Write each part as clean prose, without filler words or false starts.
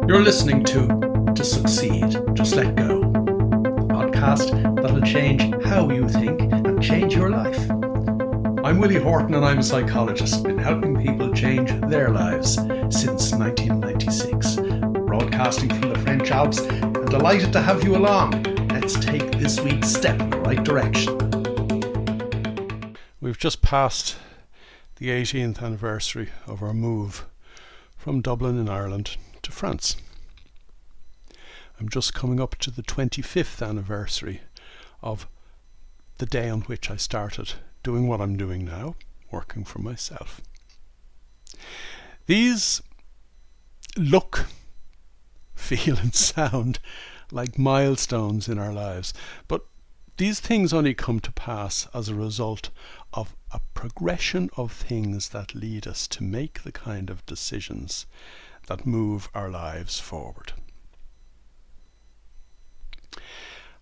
You're listening to Succeed, Just Let Go, a podcast that'll change how you think and change your life. I'm Willie Horton and I'm a psychologist, been helping people change their lives since 1996. Broadcasting from the French Alps, and delighted to have you along. Let's take this week's step in the right direction. We've just passed the 18th anniversary of our move from Dublin in Ireland to France. I'm just coming up to the 25th anniversary of the day on which I started doing what I'm doing now, working for myself. These look, feel and sound like milestones in our lives, but these things only come to pass as a result of a progression of things that lead us to make the kind of decisions that move our lives forward.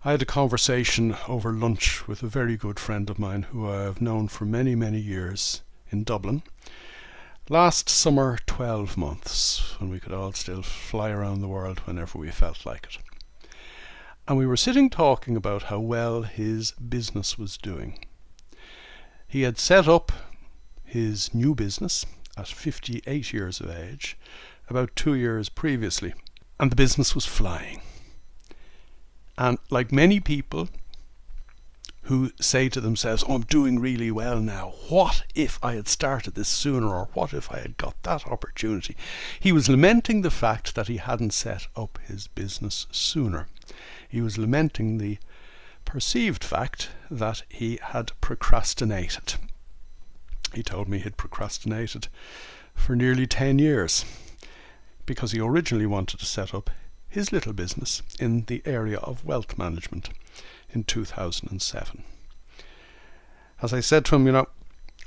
I had a conversation over lunch with a very good friend of mine who I have known for many, many years in Dublin. Last summer, 12 months, when we could all still fly around the world whenever we felt like it. And we were sitting talking about how well his business was doing. He had set up his new business at 58 years of age, about 2 years previously, and the business was flying. And like many people who say to themselves, I'm doing really well now, what if I had started this sooner, or what if I had got that opportunity? He was lamenting the fact that he hadn't set up his business sooner. He was lamenting the perceived fact that he had procrastinated. He told me he'd procrastinated for nearly 10 years because he originally wanted to set up his little business in the area of wealth management in 2007. As I said to him,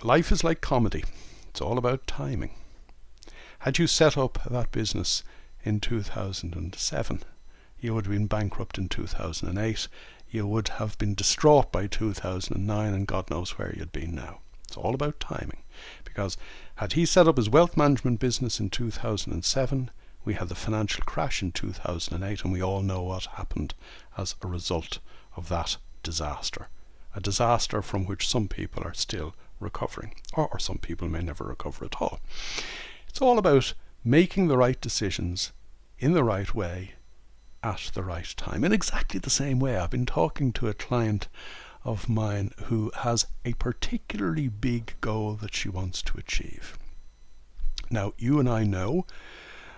life is like comedy. It's all about timing. Had you set up that business in 2007, you would have been bankrupt in 2008. You would have been distraught by 2009, and God knows where you'd been now. It's all about timing. Because had he set up his wealth management business in 2007, we had the financial crash in 2008, and we all know what happened as a result of that disaster. A disaster from which some people are still recovering, or some people may never recover at all. It's all about making the right decisions in the right way at the right time. In exactly the same way, I've been talking to a client of mine who has a particularly big goal that she wants to achieve. Now, you and I know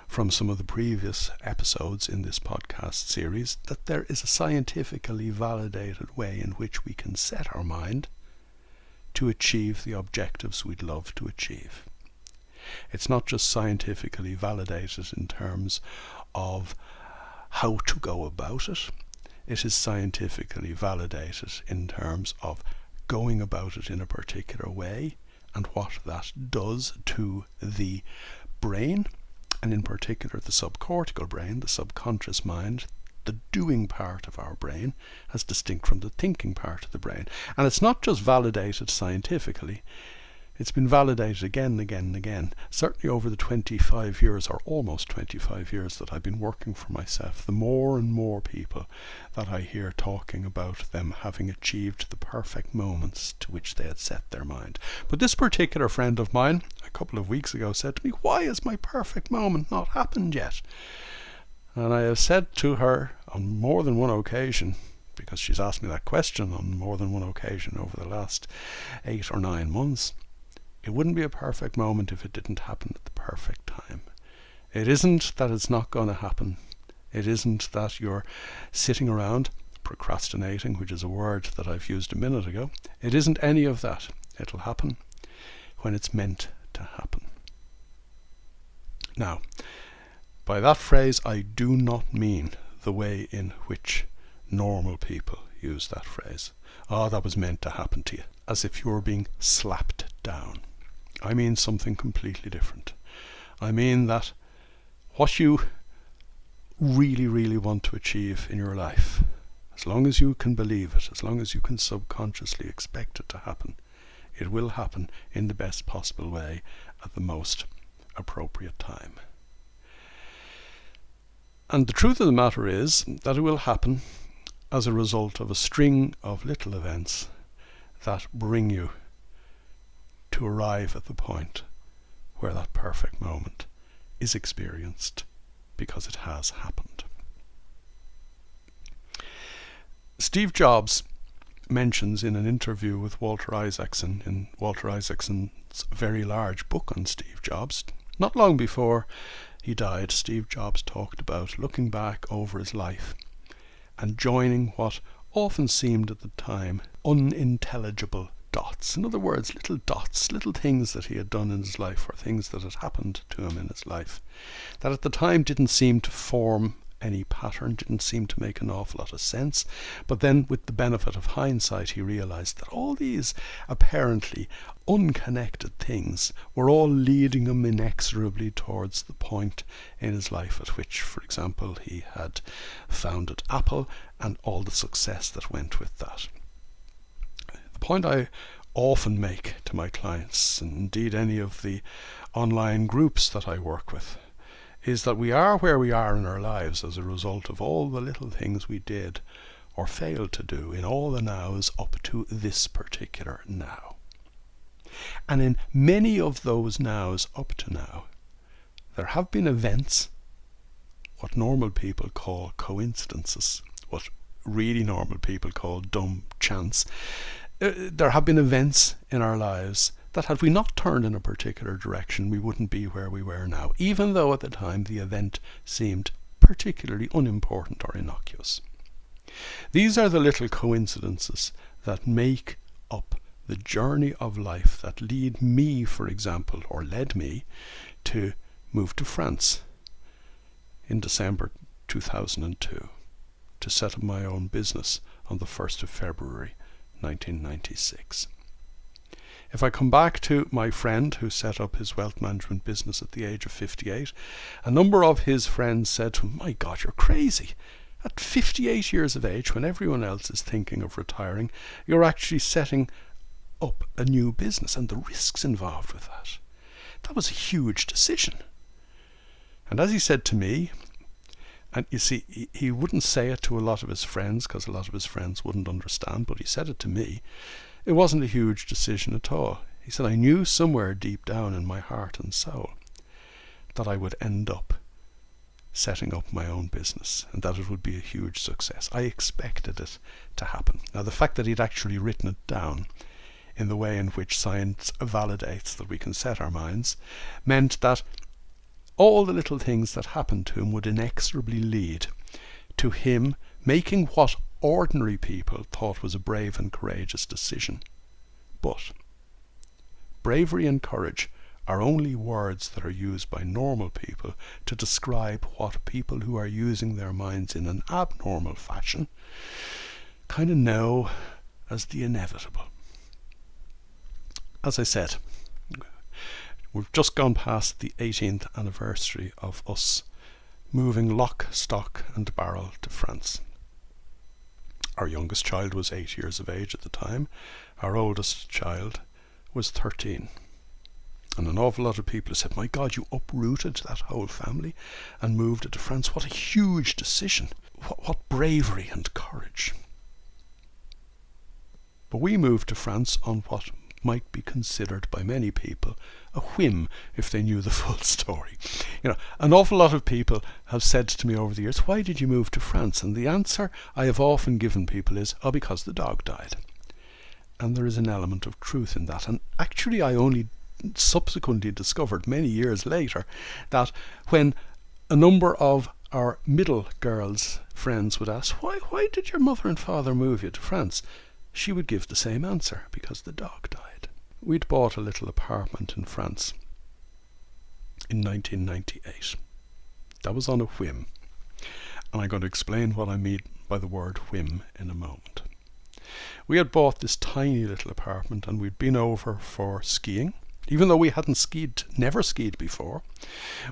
from some of the previous episodes in this podcast series that there is a scientifically validated way in which we can set our mind to achieve the objectives we'd love to achieve. It's not just scientifically validated in terms of how to go about it. It is scientifically validated in terms of going about it in a particular way and what that does to the brain, and in particular the subcortical brain, the subconscious mind, the doing part of our brain, as distinct from the thinking part of the brain. And it's not just validated scientifically, it's been validated again and again and again. Certainly over the 25 years, or almost 25 years that I've been working for myself, the more and more people that I hear talking about them having achieved the perfect moments to which they had set their mind. But this particular friend of mine, a couple of weeks ago, said to me, why has my perfect moment not happened yet? And I have said to her on more than one occasion, because she's asked me that question on more than one occasion over the last 8 or 9 months, it wouldn't be a perfect moment if it didn't happen at the perfect time. It isn't that it's not going to happen. It isn't that you're sitting around procrastinating, which is a word that I've used a minute ago. It isn't any of that. It'll happen when it's meant to happen. Now, by that phrase, I do not mean the way in which normal people use that phrase. Oh, that was meant to happen to you, as if you were being slapped down. I mean something completely different. I mean that what you really, really want to achieve in your life, as long as you can believe it, as long as you can subconsciously expect it to happen, it will happen in the best possible way at the most appropriate time. And the truth of the matter is that it will happen as a result of a string of little events that bring you to arrive at the point where that perfect moment is experienced, because it has happened. Steve Jobs mentions in an interview with Walter Isaacson, in Walter Isaacson's very large book on Steve Jobs, not long before he died, Steve Jobs talked about looking back over his life and joining what often seemed at the time unintelligible dots. In other words, little dots, little things that he had done in his life, or things that had happened to him in his life, that at the time didn't seem to form any pattern, didn't seem to make an awful lot of sense. But then, with the benefit of hindsight, he realized that all these apparently unconnected things were all leading him inexorably towards the point in his life at which, for example, he had founded Apple and all the success that went with that. The point I often make to my clients, and indeed any of the online groups that I work with, is that we are where we are in our lives as a result of all the little things we did or failed to do in all the nows up to this particular now. And in many of those nows up to now, there have been events, what normal people call coincidences, what really normal people call dumb chance. There have been events in our lives that had we not turned in a particular direction, we wouldn't be where we were now, even though at the time the event seemed particularly unimportant or innocuous. These are the little coincidences that make up the journey of life that lead me, for example, or led me to move to France in December 2002, to set up my own business on the 1st of February 1996. If I come back to my friend who set up his wealth management business at the age of 58, a number of his friends said to him, "My God, you're crazy. At 58 years of age, when everyone else is thinking of retiring, you're actually setting up a new business and the risks involved with that. That was a huge decision." And as he said to me, and you see, he wouldn't say it to a lot of his friends because a lot of his friends wouldn't understand, but he said it to me. It wasn't a huge decision at all. He said, "I knew somewhere deep down in my heart and soul that I would end up setting up my own business and that it would be a huge success. I expected it to happen." Now, the fact that he'd actually written it down in the way in which science validates that we can set our minds meant that all the little things that happened to him would inexorably lead to him making what ordinary people thought was a brave and courageous decision. But bravery and courage are only words that are used by normal people to describe what people who are using their minds in an abnormal fashion kind of know as the inevitable. As I said, we've just gone past the 18th anniversary of us moving lock, stock and barrel to France. Our youngest child was 8 years of age at the time. Our oldest child was 13. And an awful lot of people said, "My God, you uprooted that whole family and moved it to France. What a huge decision. What bravery and courage." But we moved to France on what might be considered by many people a whim if they knew the full story. An awful lot of people have said to me over the years, "Why did you move to France?" And the answer I have often given people is, "Oh, because the dog died." And there is an element of truth in that. And actually I only subsequently discovered many years later that when a number of our middle girls' friends would ask, why did your mother and father move you to France?" she would give the same answer: because the dog died. We'd bought a little apartment in France in 1998. That was on a whim. And I'm going to explain what I mean by the word whim in a moment. We had bought this tiny little apartment and we'd been over for skiing. Even though we hadn't skied, never skied before,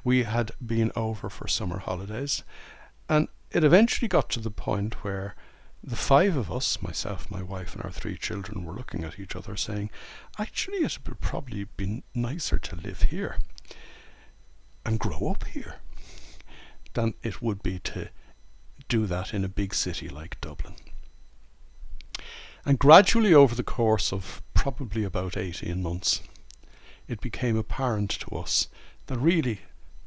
we had been over for summer holidays. And it eventually got to the point where the five of us, myself, my wife and our three children, were looking at each other saying, "Actually it would probably be nicer to live here and grow up here." than it would be to do that in a big city like Dublin. And gradually, over the course of probably about 18 months, it became apparent to us that really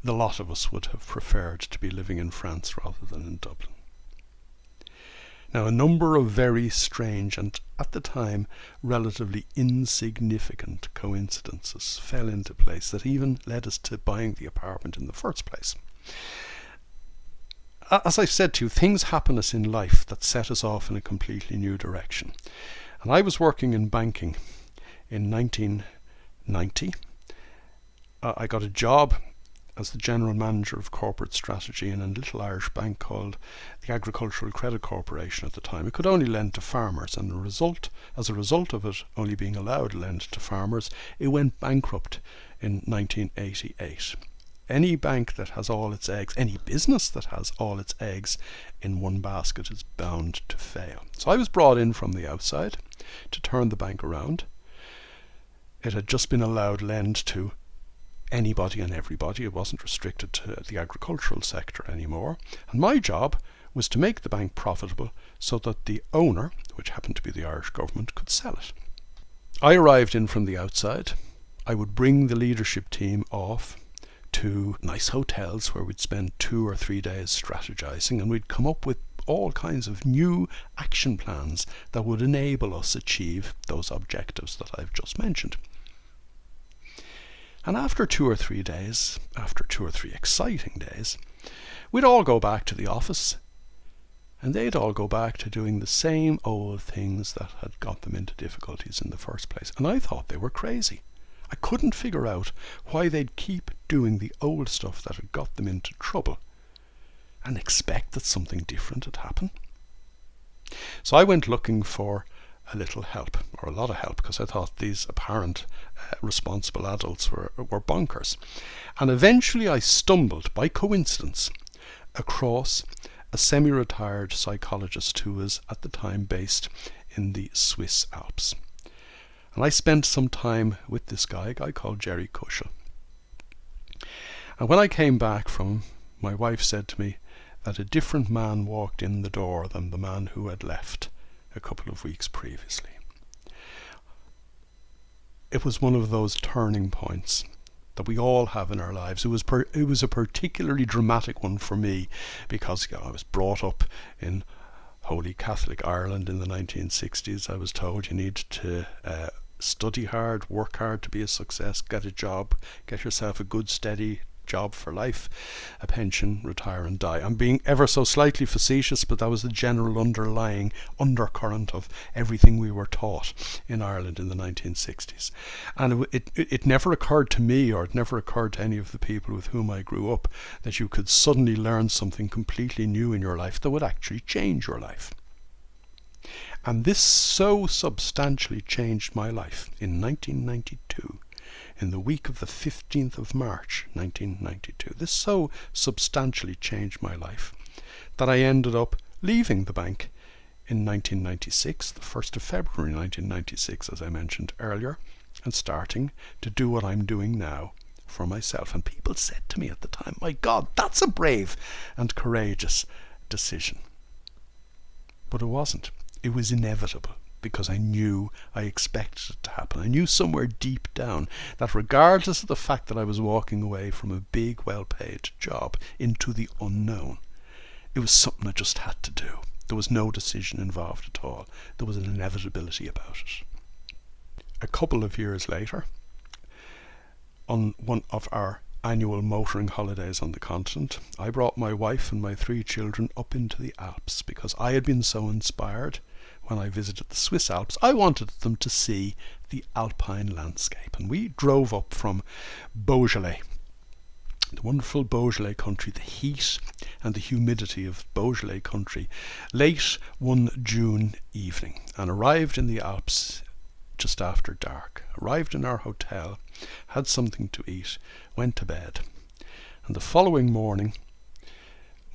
the lot of us would have preferred to be living in France rather than in Dublin. Now, a number of very strange and, at the time, relatively insignificant coincidences fell into place that even led us to buying the apartment in the first place. As I said to you, things happen us in life that set us off in a completely new direction. And I was working in banking in 1990. I got a job as the general manager of corporate strategy in a little Irish bank called the Agricultural Credit Corporation at the time. It could only lend to farmers, and as a result of it only being allowed to lend to farmers, it went bankrupt in 1988. Any bank that has all its eggs, any business that has all its eggs in one basket is bound to fail. So I was brought in from the outside to turn the bank around. It had just been allowed lend to anybody and everybody. It wasn't restricted to the agricultural sector anymore. And my job was to make the bank profitable so that the owner, which happened to be the Irish government, could sell it. I arrived in from the outside. I would bring the leadership team off to nice hotels where we'd spend 2 or 3 days strategizing, and we'd come up with all kinds of new action plans that would enable us achieve those objectives that I've just mentioned. And after 2 or 3 days, after 2 or 3 exciting days, we'd all go back to the office, and they'd all go back to doing the same old things that had got them into difficulties in the first place. And I thought they were crazy. I couldn't figure out why they'd keep doing the old stuff that had got them into trouble and expect that something different had happened. So I went looking for a little help, or a lot of help, because I thought these apparent responsible adults were bonkers. And eventually I stumbled, by coincidence, across a semi-retired psychologist who was at the time based in the Swiss Alps. And I spent some time with this guy, a guy called Jerry Kuschel. And when I came back from him, my wife said to me that a different man walked in the door than the man who had left a couple of weeks previously. It was one of those turning points that we all have in our lives. It was a particularly dramatic one for me because I was brought up in Holy Catholic Ireland in the 1960s. I was told you need to study hard, work hard to be a success, get a job, get yourself a good steady job for life, a pension, retire and die. I'm being ever so slightly facetious, but that was the general underlying undercurrent of everything we were taught in Ireland in the 1960s. And it never occurred to me, or it never occurred to any of the people with whom I grew up, that you could suddenly learn something completely new in your life that would actually change your life. And this so substantially changed my life in 1992. In the week of the 15th of March 1992. This so substantially changed my life that I ended up leaving the bank in 1996, the 1st of February 1996, as I mentioned earlier, and starting to do what I'm doing now for myself. And people said to me at the time, my God, that's a brave and courageous decision. But it wasn't. It was inevitable, because I knew I expected it to happen. I knew somewhere deep down that regardless of the fact that I was walking away from a big, well-paid job into the unknown, it was something I just had to do. There was no decision involved at all. There was an inevitability about it. A couple of years later, on one of our annual motoring holidays on the continent, I brought my wife and my 3 children up into the Alps because I had been so inspired when I visited the Swiss Alps. I wanted them to see the alpine landscape, and we drove up from Beaujolais, the wonderful Beaujolais country, the heat and the humidity of Beaujolais country, late one June evening, and arrived in the Alps just after dark. Arrived in our hotel, had something to eat, went to bed, and the following morning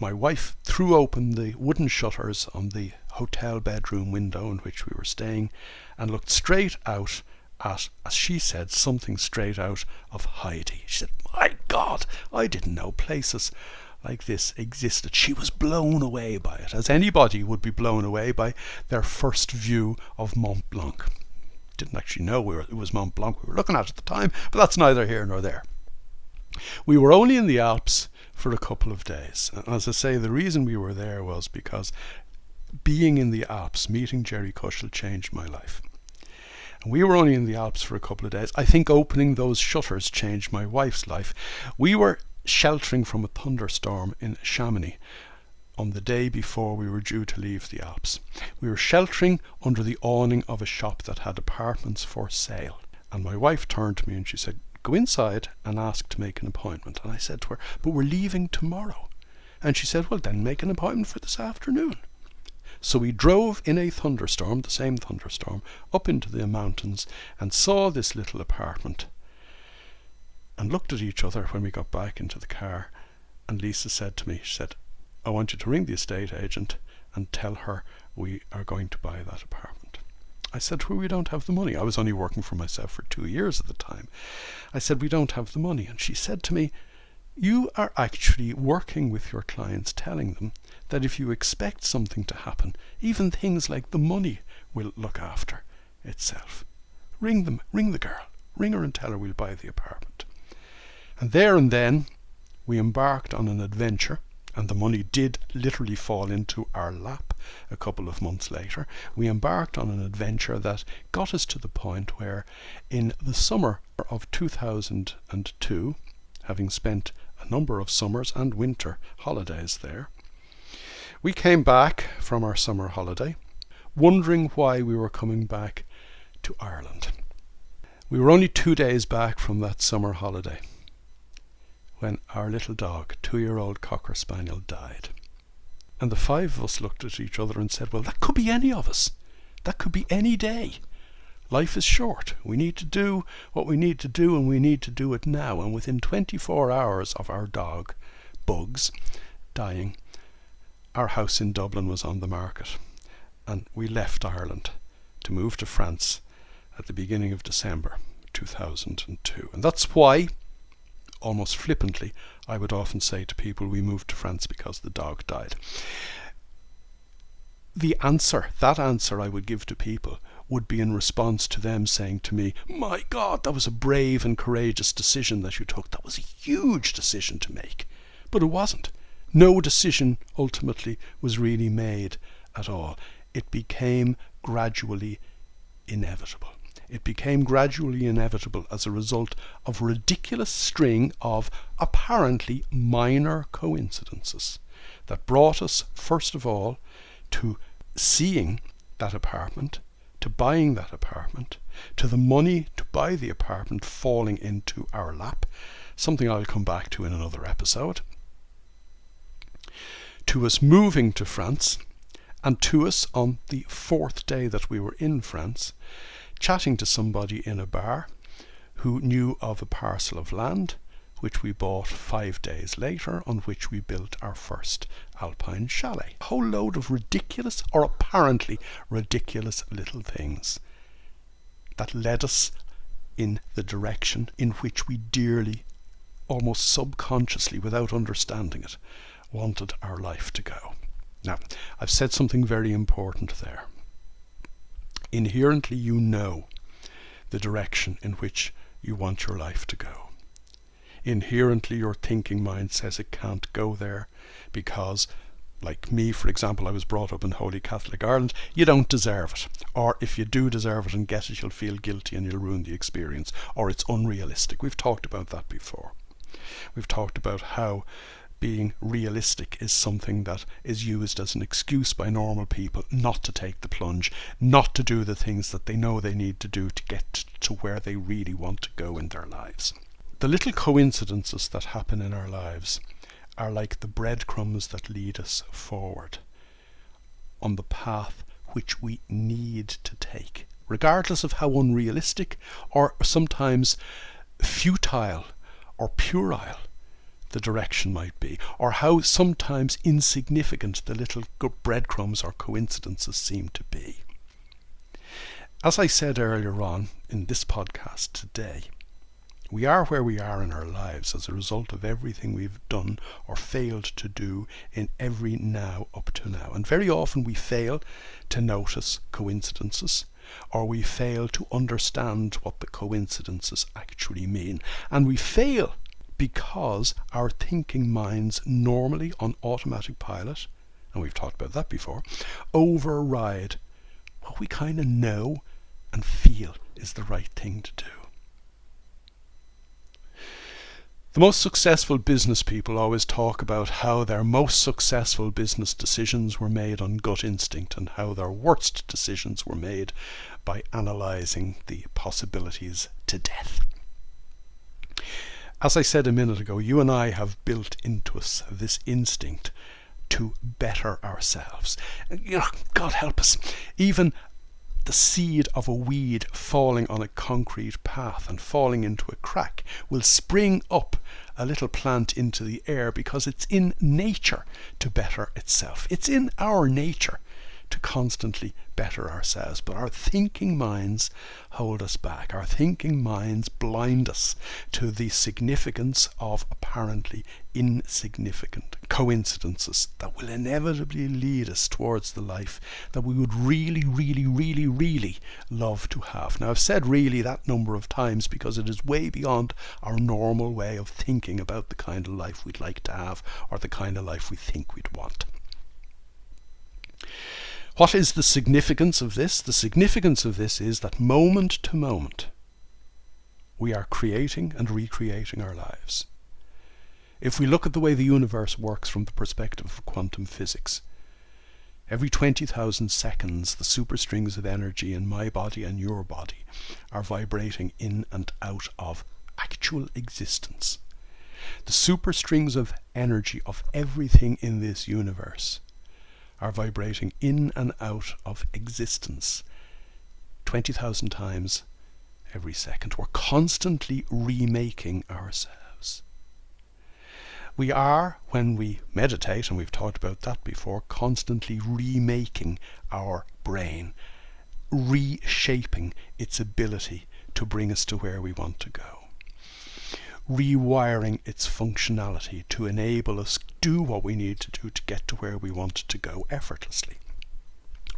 my wife threw open the wooden shutters on the hotel bedroom window in which we were staying and looked straight out at, as she said, something straight out of Heidi. She said, my God, I didn't know places like this existed. She was blown away by it, as anybody would be blown away by their first view of Mont Blanc. Didn't actually know it was Mont Blanc we were looking at the time, but that's neither here nor there. We were only in the Alps for a couple of days. And as I say, the reason we were there was because being in the Alps, meeting Jerry Cushel, changed my life. And we were only in the Alps for a couple of days. I think opening those shutters changed my wife's life. We were sheltering from a thunderstorm in Chamonix on the day before we were due to leave the Alps. We were sheltering under the awning of a shop that had apartments for sale. And my wife turned to me and she said, "Go inside and ask to make an appointment." And I said to her, "But we're leaving tomorrow." And she said, "Well, then make an appointment for this afternoon." So we drove in a thunderstorm, the same thunderstorm, up into the mountains and saw this little apartment and looked at each other when we got back into the car. And Lisa said to me, she said, "I want you to ring the estate agent and tell her we are going to buy that apartment." I said, "Well, we don't have the money." I was only working for myself for 2 years at the time. I said, "We don't have the money." And she said to me, "You are actually working with your clients, telling them that if you expect something to happen, even things like the money will look after itself. Ring them, ring the girl, ring her and tell her we'll buy the apartment." And there and then we embarked on an adventure, and the money did literally fall into our lap a couple of months later. We embarked on an adventure that got us to the point where in the summer of 2002, having spent a number of summers and winter holidays there, we came back from our summer holiday wondering why we were coming back to Ireland. We were only 2 days back from that summer holiday when our little dog, 2-year-old Cocker Spaniel, died. And the 5 of us looked at each other and said, "Well, that could be any of us. That could be any day. Life is short. We need to do what we need to do, and we need to do it now." And within 24 hours of our dog, Bugs, dying, our house in Dublin was on the market. And we left Ireland to move to France at the beginning of December 2002. And that's why, almost flippantly, I would often say to people, we moved to France because the dog died. That answer I would give to people would be in response to them saying to me, "My God, that was a brave and courageous decision that you took. That was a huge decision to make." But it wasn't. No decision ultimately was really made at all. It became gradually inevitable. It became gradually inevitable as a result of a ridiculous string of apparently minor coincidences that brought us, first of all, to seeing that apartment, to buying that apartment, to the money to buy the apartment falling into our lap, something I'll come back to in another episode, to us moving to France, and to us on the 4th day that we were in France, chatting to somebody in a bar who knew of a parcel of land which we bought 5 days later, on which we built our first alpine chalet. A whole load of ridiculous, or apparently ridiculous, little things that led us in the direction in which we dearly, almost subconsciously, without understanding it, wanted our life to go. Now, I've said something very important there. Inherently, you know the direction in which you want your life to go. Inherently, your thinking mind says it can't go there because, like me, for example, I was brought up in Holy Catholic Ireland, you don't deserve it. Or if you do deserve it and get it, you'll feel guilty and you'll ruin the experience. Or it's unrealistic. We've talked about that before. We've talked about how being realistic is something that is used as an excuse by normal people not to take the plunge, not to do the things that they know they need to do to get to where they really want to go in their lives. The little coincidences that happen in our lives are like the breadcrumbs that lead us forward on the path which we need to take, regardless of how unrealistic or sometimes futile or puerile the direction might be, or how sometimes insignificant the little breadcrumbs or coincidences seem to be. As I said earlier on in this podcast today, We are where we are in our lives as a result of everything we've done or failed to do in every now up to now. And very often we fail to notice coincidences, or we fail to understand what the coincidences actually mean. And we fail because our thinking minds, normally on automatic pilot, and we've talked about that before, override what we kind of know and feel is the right thing to do. The most successful business people always talk about how their most successful business decisions were made on gut instinct and how their worst decisions were made by analysing the possibilities to death. As I said a minute ago, you and I have built into us this instinct to better ourselves. God help us, even the seed of a weed falling on a concrete path and falling into a crack will spring up a little plant into the air because it's in nature to better itself. It's in our nature to constantly better ourselves, but our thinking minds hold us back. Our thinking minds blind us to the significance of apparently insignificant coincidences that will inevitably lead us towards the life that we would really, really, really, really love to have. Now, I've said really that number of times because it is way beyond our normal way of thinking about the kind of life we'd like to have or the kind of life we think we'd want. What is the significance of this? The significance of this is that moment to moment we are creating and recreating our lives. If we look at the way the universe works from the perspective of quantum physics, every 20,000 seconds the superstrings of energy in my body and your body are vibrating in and out of actual existence. The superstrings of energy of everything in this universe are vibrating in and out of existence 20,000 times every second. We're constantly remaking ourselves. We are, when we meditate, and we've talked about that before, constantly remaking our brain, reshaping its ability to bring us to where we want to go, rewiring its functionality to enable us do what we need to do to get to where we want to go effortlessly,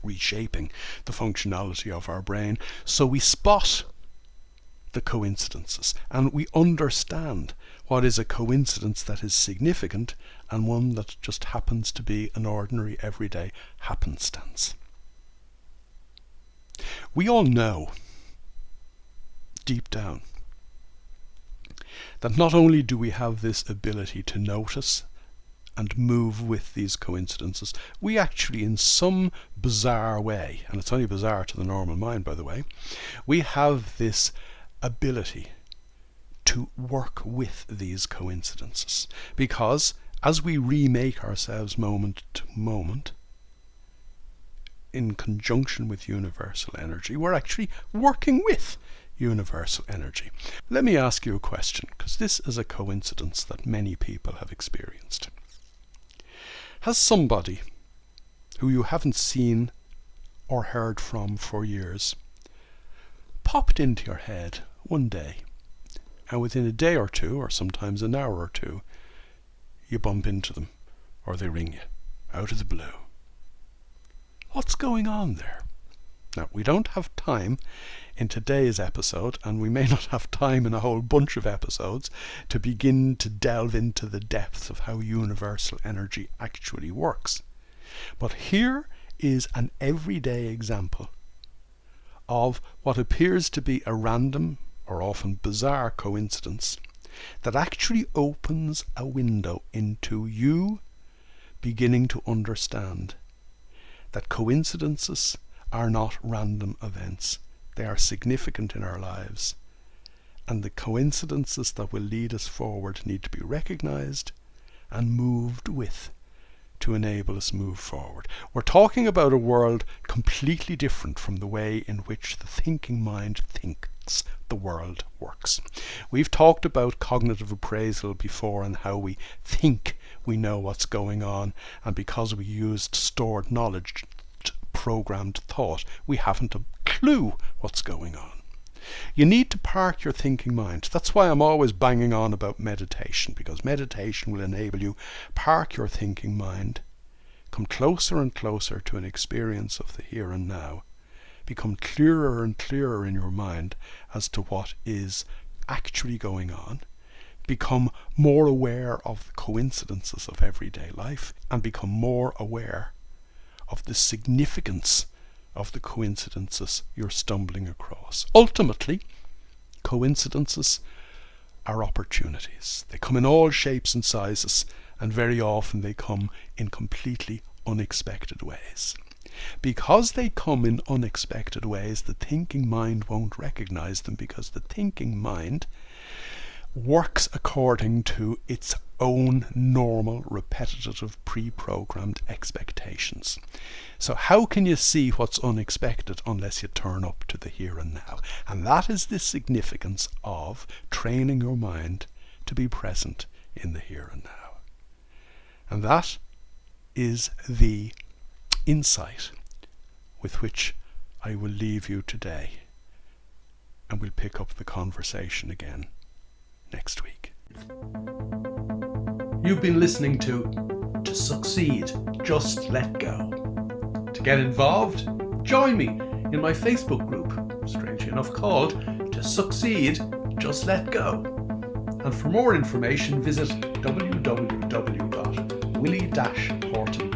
reshaping the functionality of our brain so we spot the coincidences and we understand what is a coincidence that is significant and one that just happens to be an ordinary everyday happenstance. We all know deep down that not only do we have this ability to notice and move with these coincidences, we actually, in some bizarre way, and it's only bizarre to the normal mind, by the way, we have this ability to work with these coincidences. Because as we remake ourselves moment to moment, in conjunction with universal energy, we're actually working with universal energy. Let me ask you a question, because this is a coincidence that many people have experienced. Has somebody who you haven't seen or heard from for years popped into your head one day, and within a day or two, or sometimes an hour or two, you bump into them, or they ring you out of the blue? What's going on there? Now, we don't have time in today's episode, and we may not have time in a whole bunch of episodes, to begin to delve into the depths of how universal energy actually works. But here is an everyday example of what appears to be a random or often bizarre coincidence that actually opens a window into you beginning to understand that coincidences are not random events. They are significant in our lives, and the coincidences that will lead us forward need to be recognized and moved with to enable us move forward. We're talking about a world completely different from the way in which the thinking mind thinks the world works. We've talked about cognitive appraisal before and how we think we know what's going on, and because we used stored knowledge, programmed thought, we haven't a clue what's going on. You need to park your thinking mind. That's why I'm always banging on about meditation, because meditation will enable you park your thinking mind, come closer and closer to an experience of the here and now, become clearer and clearer in your mind as to what is actually going on, become more aware of the coincidences of everyday life, and become more aware of the significance of the coincidences you're stumbling across. Ultimately, coincidences are opportunities. They come in all shapes and sizes, and very often they come in completely unexpected ways. Because they come in unexpected ways, the thinking mind won't recognize them, because the thinking mind works according to its own normal, repetitive, pre-programmed expectations. So how can you see what's unexpected unless you turn up to the here and now? And that is the significance of training your mind to be present in the here and now. And that is the insight with which I will leave you today. And we'll pick up the conversation again next week. You've been listening to Succeed, Just Let Go. To get involved, join me in my Facebook group, strangely enough called To Succeed, Just Let Go. And for more information, visit www.willie-horton.com.